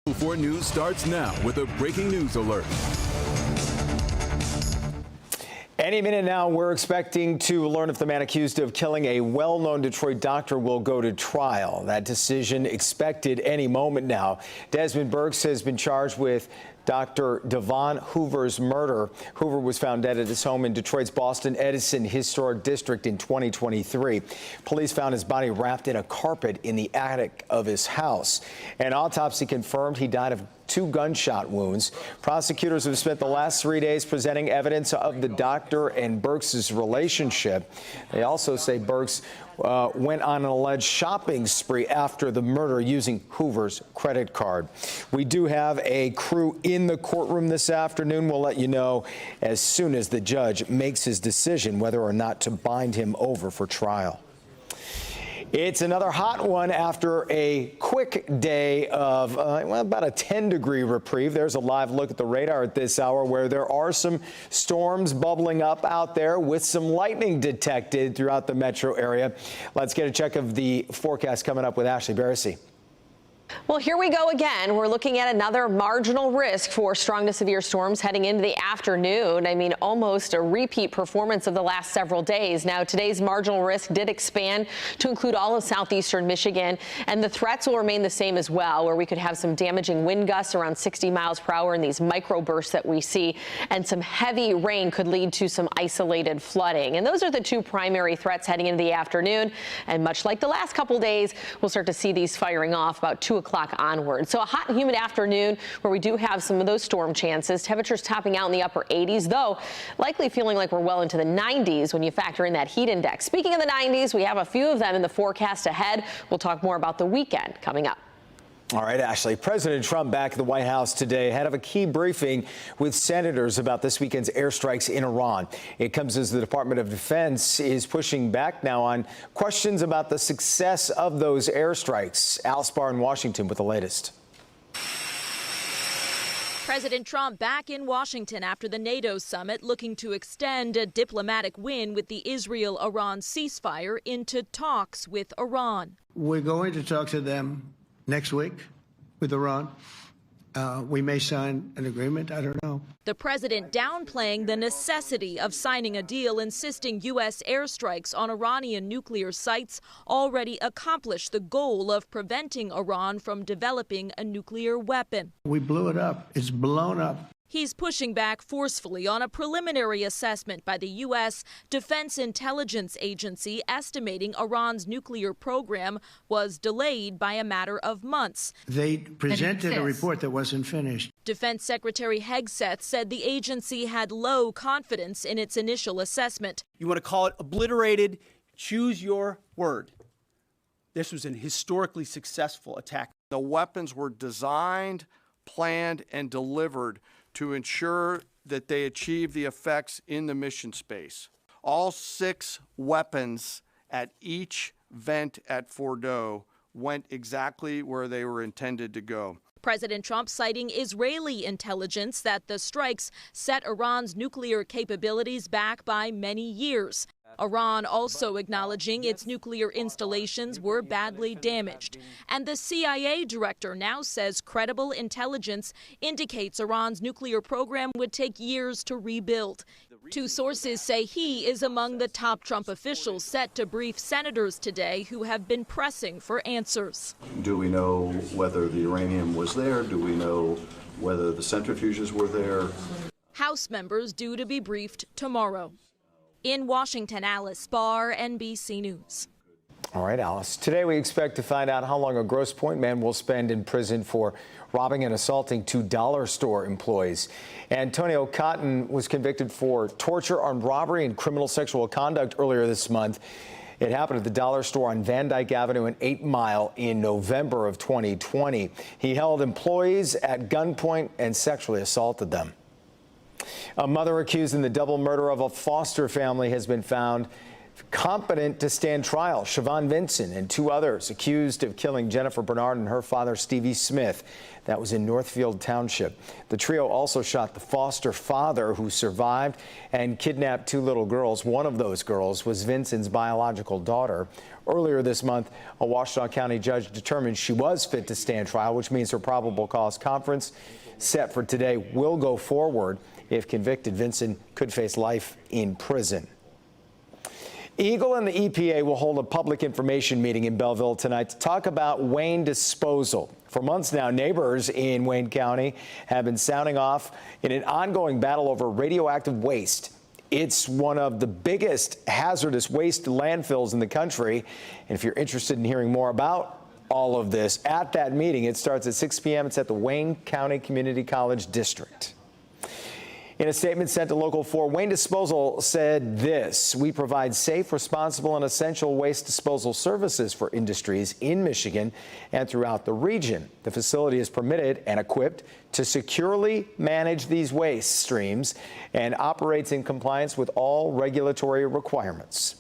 4 News starts now with a breaking news alert. Any minute now, we're expecting to learn if the man accused of killing a well-known Detroit doctor will go to trial. That decision expected any moment now. Desmond Burks has been charged with Dr. Devon Hoover's murder. Hoover was found dead at his home in Detroit's Boston Edison Historic District in 2023. Police found his body wrapped in a carpet in the attic of his house. An autopsy confirmed he died of 2 gunshot wounds. Prosecutors have spent the last 3 days presenting evidence of the doctor and Burks' relationship. They also say Burks went on an alleged shopping spree after the murder using Hoover's credit card. We do have a crew in the courtroom this afternoon. We'll let you know as soon as the judge makes his decision whether or not to bind him over for trial. It's another hot one after a quick day of about a 10-degree reprieve. There's a live look at the radar at this hour where there are some storms bubbling up out there with some lightning detected throughout the metro area. Let's get a check of the forecast coming up with Ashley Barrissey. Well, here we go again. We're looking at another marginal risk for strong to severe storms heading into the afternoon. I mean, almost a repeat performance of the last several days. Now, today's marginal risk did expand to include all of southeastern Michigan, and the threats will remain the same as well, where we could have some damaging wind gusts around 60 miles per hour in these microbursts that we see, and some heavy rain could lead to some isolated flooding. And those are the 2 primary threats heading into the afternoon. And much like the last couple days, we'll start to see these firing off about 2 o'clock onward. So a hot and humid afternoon where we do have some of those storm chances. Temperatures topping out in the upper 80s, though likely feeling like we're well into the 90s when you factor in that heat index. Speaking of the 90s, we have a few of them in the forecast ahead. We'll talk more about the weekend coming up. All right, Ashley. President Trump back at the White House today ahead of a key briefing with senators about this weekend's airstrikes in Iran. It comes as the Department of Defense is pushing back now on questions about the success of those airstrikes. Al Spar in Washington with the latest. President Trump back in Washington after the NATO summit, looking to extend a diplomatic win with the Israel-Iran ceasefire into talks with Iran. We're going to talk to them next week with Iran. We may sign an agreement. I don't know. The president downplaying the necessity of signing a deal, insisting U.S. airstrikes on Iranian nuclear sites already accomplish the goal of preventing Iran from developing a nuclear weapon. We blew it up. It's blown up. He's pushing back forcefully on a preliminary assessment by the U.S. Defense Intelligence Agency estimating Iran's nuclear program was delayed by a matter of months. They presented a report that wasn't finished. Defense Secretary Hegseth said the agency had low confidence in its initial assessment. You want to call it obliterated? Choose your word. This was an historically successful attack. The weapons were designed, planned, and delivered to ensure that they achieve the effects in the mission space. All 6 weapons at each vent at Fordo went exactly where they were intended to go. President Trump citing Israeli intelligence that the strikes set Iran's nuclear capabilities back by many years. Iran also acknowledging its nuclear installations were badly damaged. And the CIA director now says credible intelligence indicates Iran's nuclear program would take years to rebuild. 2 sources say he is among the top Trump officials set to brief senators today who have been pressing for answers. Do we know whether the uranium was there? Do we know whether the centrifuges were there? House members due to be briefed tomorrow. In Washington, Alice Spar, NBC News. All right, Alice. Today we expect to find out how long a Grosse Pointe man will spend in prison for robbing and assaulting 2 dollar store employees. Antonio Cotton was convicted for torture, armed robbery, and criminal sexual conduct earlier this month. It happened at the dollar store on Van Dyke Avenue and 8 Mile in November of 2020. He held employees at gunpoint and sexually assaulted them. A mother accused in the double murder of a foster family has been found competent to stand trial. Siobhan Vincent and 2 others accused of killing Jennifer Bernard and her father, Stevie Smith. That was in Northfield Township. The trio also shot the foster father, who survived, and kidnapped 2 little girls. One of those girls was Vincent's biological daughter. Earlier this month, a Washtenaw County judge determined she was fit to stand trial, which means her probable cause conference set for today will go forward. If convicted, Vincent could face life in prison. Eagle and the EPA will hold a public information meeting in Belleville tonight to talk about Wayne disposal. For months now, neighbors in Wayne County have been sounding off in an ongoing battle over radioactive waste. It's one of the biggest hazardous waste landfills in the country. And if you're interested in hearing more about all of this at that meeting, it starts at 6 p.m. It's at the Wayne County Community College District. In a statement sent to Local 4, Wayne Disposal said this: "We provide safe, responsible, and essential waste disposal services for industries in Michigan and throughout the region. The facility is permitted and equipped to securely manage these waste streams and operates in compliance with all regulatory requirements."